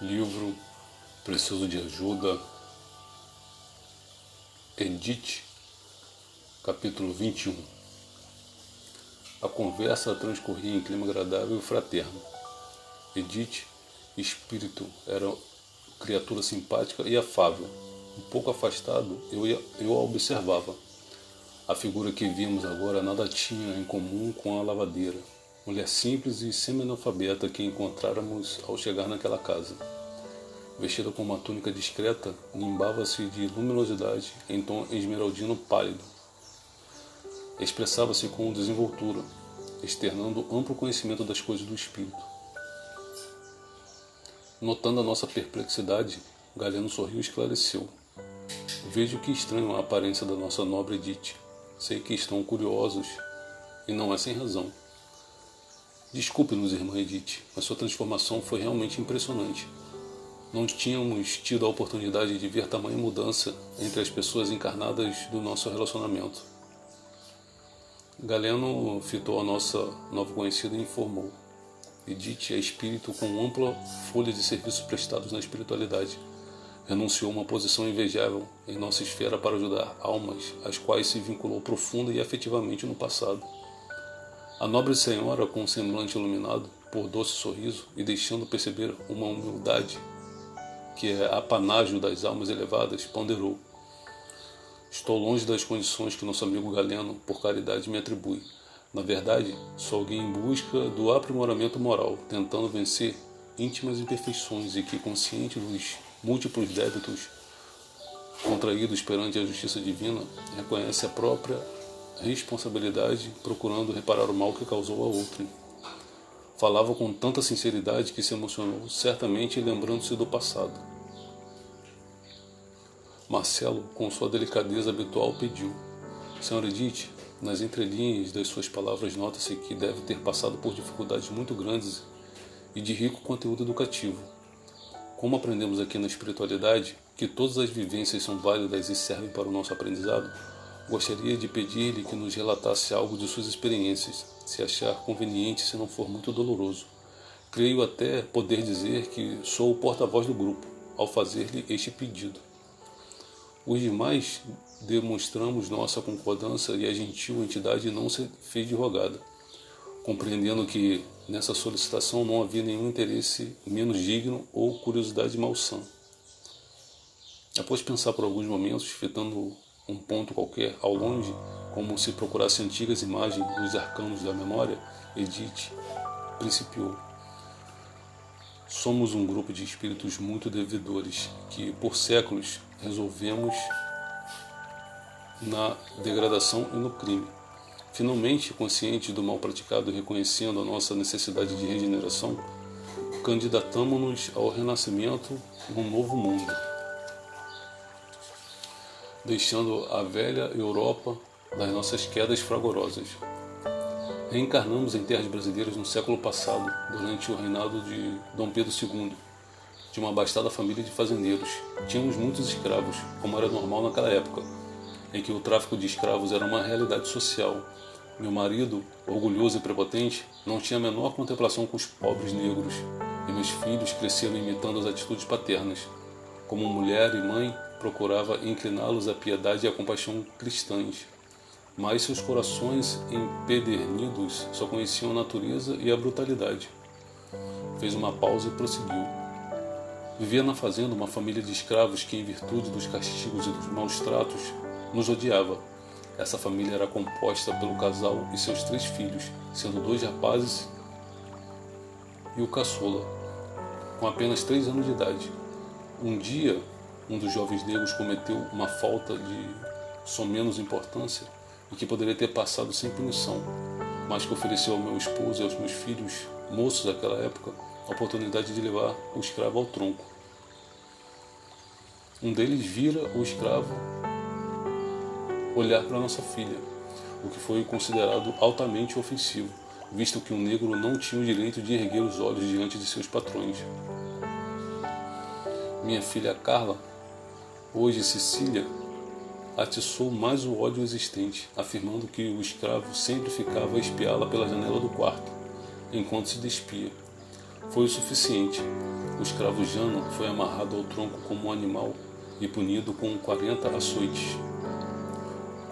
Livro Preciso de Ajuda, Edith, capítulo 21. A conversa transcorria em clima agradável e fraterno. Edith, espírito, era criatura simpática e afável. Um pouco afastado, eu a observava. A figura que vimos agora nada tinha em comum com a lavadeira, mulher simples e semi-analfabeta que encontráramos ao chegar naquela casa. Vestida com uma túnica discreta, nimbava-se de luminosidade em tom esmeraldino pálido. Expressava-se com desenvoltura, externando amplo conhecimento das coisas do espírito. Notando a nossa perplexidade, Galeno sorriu e esclareceu. Vejo que estranho a aparência da nossa nobre Edith. Sei que estão curiosos, e não é sem razão. Desculpe-nos, irmã Edith, mas sua transformação foi realmente impressionante. Não tínhamos tido a oportunidade de ver tamanha mudança entre as pessoas encarnadas do nosso relacionamento. Galeno fitou a nossa nova conhecida e informou. Edith é espírito com ampla folha de serviços prestados na espiritualidade. Renunciou a uma posição invejável em nossa esfera para ajudar almas às quais se vinculou profunda e afetivamente no passado. A nobre senhora, com um semblante iluminado por doce sorriso e deixando perceber uma humildade que é apanágio das almas elevadas, ponderou. Estou longe das condições que nosso amigo Galeno, por caridade, me atribui. Na verdade, sou alguém em busca do aprimoramento moral, tentando vencer íntimas imperfeições e que, consciente dos múltiplos débitos contraídos perante a justiça divina, reconhece a própria responsabilidade, procurando reparar o mal que causou a outrem. Falava com tanta sinceridade que se emocionou, certamente lembrando-se do passado. Marcelo, com sua delicadeza habitual, pediu. Senhora Edith, nas entrelinhas das suas palavras nota-se que deve ter passado por dificuldades muito grandes e de rico conteúdo educativo. Como aprendemos aqui na espiritualidade que todas as vivências são válidas e servem para o nosso aprendizado, gostaria de pedir-lhe que nos relatasse algo de suas experiências, se achar conveniente, se não for muito doloroso. Creio até poder dizer que sou o porta-voz do grupo, ao fazer-lhe este pedido. Os demais demonstramos nossa concordância e a gentil entidade não se fez de rogada, compreendendo que nessa solicitação não havia nenhum interesse menos digno ou curiosidade malsã. Após pensar por alguns momentos, fitando um ponto qualquer ao longe, como se procurasse antigas imagens dos arcanos da memória, Edith principiou. Somos um grupo de espíritos muito devedores que, por séculos, resolvemos na degradação e no crime. Finalmente, conscientes do mal praticado e reconhecendo a nossa necessidade de regeneração, candidatamo-nos ao renascimento num novo mundo, deixando a velha Europa das nossas quedas fragorosas. Reencarnamos em terras brasileiras no século passado, durante o reinado de Dom Pedro II, de uma abastada família de fazendeiros. Tínhamos muitos escravos, como era normal naquela época, em que o tráfico de escravos era uma realidade social. Meu marido, orgulhoso e prepotente, não tinha a menor contemplação com os pobres negros, e meus filhos cresceram imitando as atitudes paternas. Como mulher e mãe, procurava incliná-los à piedade e à compaixão cristãs. Mas seus corações empedernidos só conheciam a natureza e a brutalidade. Fez uma pausa e prosseguiu. Vivia na fazenda uma família de escravos que, em virtude dos castigos e dos maus tratos, nos odiava. Essa família era composta pelo casal e seus 3 filhos, sendo 2 rapazes e o caçula, com apenas 3 anos de idade. Um dia, um dos jovens negros cometeu uma falta de somenos importância e que poderia ter passado sem punição, mas que ofereceu ao meu esposo e aos meus filhos, moços daquela época, a oportunidade de levar o escravo ao tronco. Um deles vira o escravo olhar para nossa filha, o que foi considerado altamente ofensivo, visto que um negro não tinha o direito de erguer os olhos diante de seus patrões. Minha filha Carla, hoje Cecília, atiçou mais o ódio existente, afirmando que o escravo sempre ficava a espiá-la pela janela do quarto, enquanto se despia. Foi o suficiente. O escravo Jano foi amarrado ao tronco como um animal e punido com 40 açoites,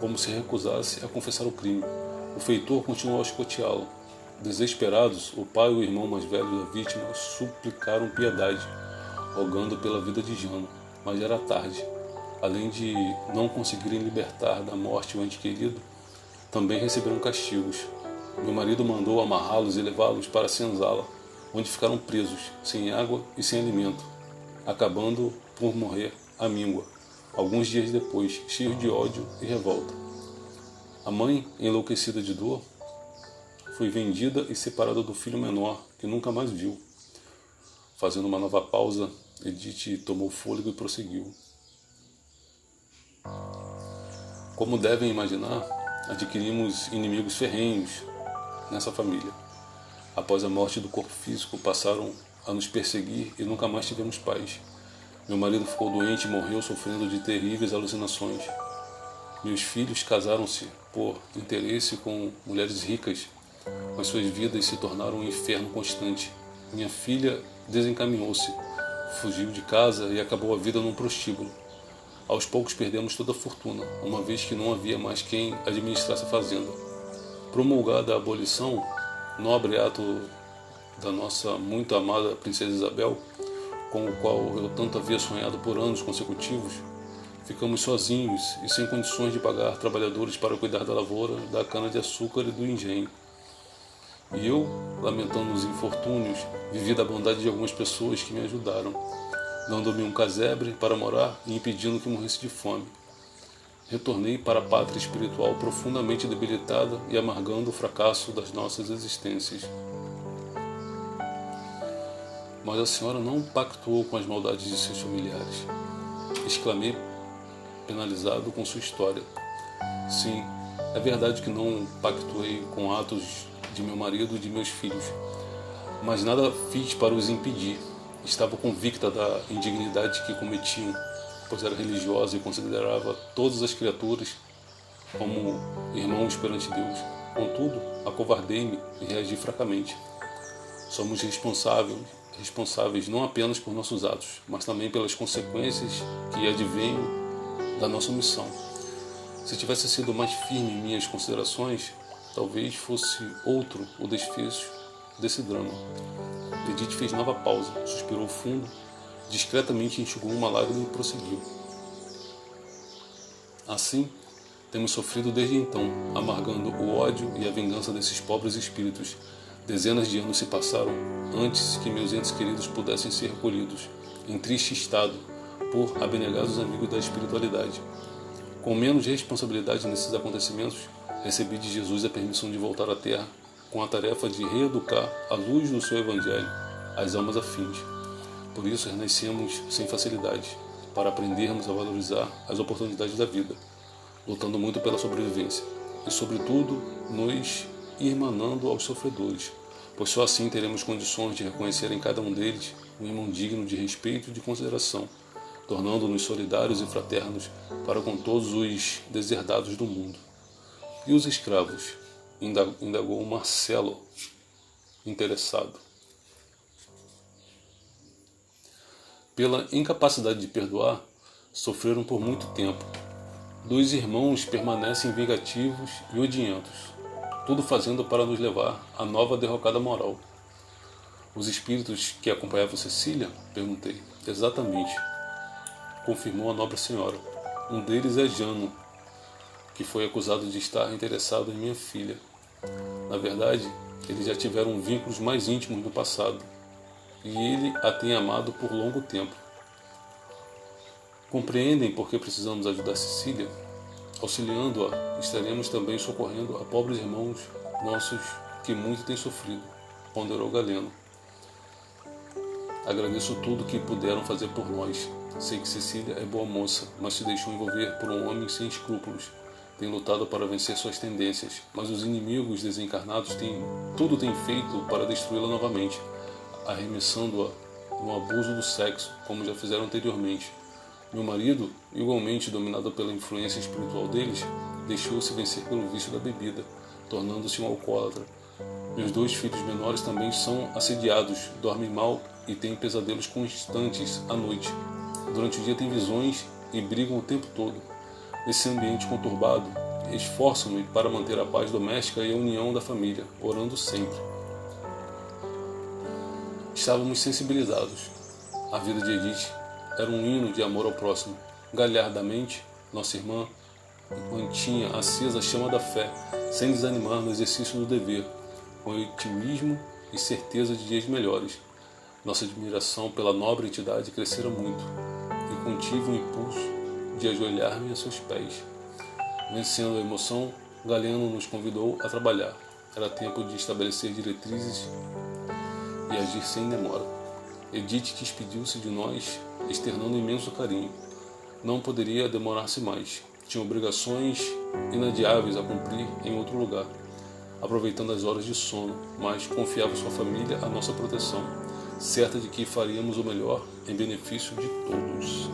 como se recusasse a confessar o crime. O feitor continuou a escoteá-lo. Desesperados, o pai e o irmão mais velho da vítima suplicaram piedade, rogando pela vida de Jano, mas era tarde. Além de não conseguirem libertar da morte o ente querido, também receberam castigos. Meu marido mandou amarrá-los e levá-los para a senzala, onde ficaram presos, sem água e sem alimento, acabando por morrer à míngua, alguns dias depois, cheios de ódio e revolta. A mãe, enlouquecida de dor, foi vendida e separada do filho menor, que nunca mais viu. Fazendo uma nova pausa, Edith tomou fôlego e prosseguiu. Como devem imaginar, adquirimos inimigos ferrenhos nessa família. Após a morte do corpo físico, passaram a nos perseguir e nunca mais tivemos paz. Meu marido ficou doente e morreu sofrendo de terríveis alucinações. Meus filhos casaram-se por interesse com mulheres ricas, mas suas vidas se tornaram um inferno constante. Minha filha desencaminhou-se, fugiu de casa e acabou a vida num prostíbulo. Aos poucos perdemos toda a fortuna, uma vez que não havia mais quem administrasse a fazenda. Promulgada a abolição, nobre ato da nossa muito amada princesa Isabel, com o qual eu tanto havia sonhado por anos consecutivos, ficamos sozinhos e sem condições de pagar trabalhadores para cuidar da lavoura, da cana-de-açúcar e do engenho. E eu, lamentando os infortúnios, vivi da bondade de algumas pessoas que me ajudaram, dando-me um casebre para morar e impedindo que morresse de fome. Retornei para a pátria espiritual profundamente debilitada e amargando o fracasso das nossas existências. Mas a senhora não pactuou com as maldades de seus familiares. Exclamei, penalizado com sua história. Sim, é verdade que não pactuei com atos de meu marido e de meus filhos, mas nada fiz para os impedir. Estava convicta da indignidade que cometiam, pois era religiosa e considerava todas as criaturas como irmãos perante Deus. Contudo, acovardei-me e reagi fracamente. Somos responsáveis não apenas por nossos atos, mas também pelas consequências que advêm da nossa omissão. Se tivesse sido mais firme em minhas considerações, talvez fosse outro o desfecho desse drama. Edith fez nova pausa, suspirou fundo, discretamente enxugou uma lágrima e prosseguiu. Assim, temos sofrido desde então, amargando o ódio e a vingança desses pobres espíritos. Dezenas de anos se passaram antes que meus entes queridos pudessem ser recolhidos, em triste estado, por abnegados amigos da espiritualidade. Com menos responsabilidade nesses acontecimentos, recebi de Jesus a permissão de voltar à Terra, com a tarefa de reeducar, à luz do seu Evangelho, as almas afins. Por isso renascemos sem facilidade, para aprendermos a valorizar as oportunidades da vida, lutando muito pela sobrevivência e, sobretudo, nos irmanando aos sofredores, pois só assim teremos condições de reconhecer em cada um deles um irmão digno de respeito e de consideração, tornando-nos solidários e fraternos para com todos os deserdados do mundo. E os escravos? Indagou Marcelo, interessado. Pela incapacidade de perdoar, sofreram por muito tempo. 2 irmãos permanecem vingativos e odientos, tudo fazendo para nos levar à nova derrocada moral. Os espíritos que acompanhavam Cecília? Perguntei. Exatamente, confirmou a nobre senhora. Um deles é Jano, que foi acusado de estar interessado em minha filha. Na verdade, eles já tiveram vínculos mais íntimos no passado, e ele a tem amado por longo tempo. Compreendem por que precisamos ajudar Cecília? Auxiliando-a, estaremos também socorrendo a pobres irmãos nossos que muito têm sofrido, ponderou Galeno. Agradeço tudo que puderam fazer por nós. Sei que Cecília é boa moça, mas se deixou envolver por um homem sem escrúpulos. Tem lutado para vencer suas tendências, mas os inimigos desencarnados têm feito para destruí-la novamente, arremessando-a no abuso do sexo, como já fizeram anteriormente. Meu marido, igualmente dominado pela influência espiritual deles, deixou-se vencer pelo vício da bebida, tornando-se um alcoólatra. Meus 2 filhos menores também são assediados, dormem mal e têm pesadelos constantes à noite. Durante o dia têm visões e brigam o tempo todo. Nesse ambiente conturbado, esforço-me para manter a paz doméstica e a união da família, orando sempre. Estávamos sensibilizados. A vida de Edith era um hino de amor ao próximo. Galhardamente, nossa irmã mantinha acesa a chama da fé, sem desanimar no exercício do dever, com otimismo e certeza de dias melhores. Nossa admiração pela nobre entidade crescera muito, e contive o impulso de ajoelhar-me a seus pés. Vencendo a emoção, Galeno nos convidou a trabalhar. Era tempo de estabelecer diretrizes e agir sem demora. Edith despediu-se de nós, externando imenso carinho. Não poderia demorar-se mais. Tinha obrigações inadiáveis a cumprir em outro lugar, aproveitando as horas de sono, mas confiava sua família à nossa proteção, certa de que faríamos o melhor em benefício de todos.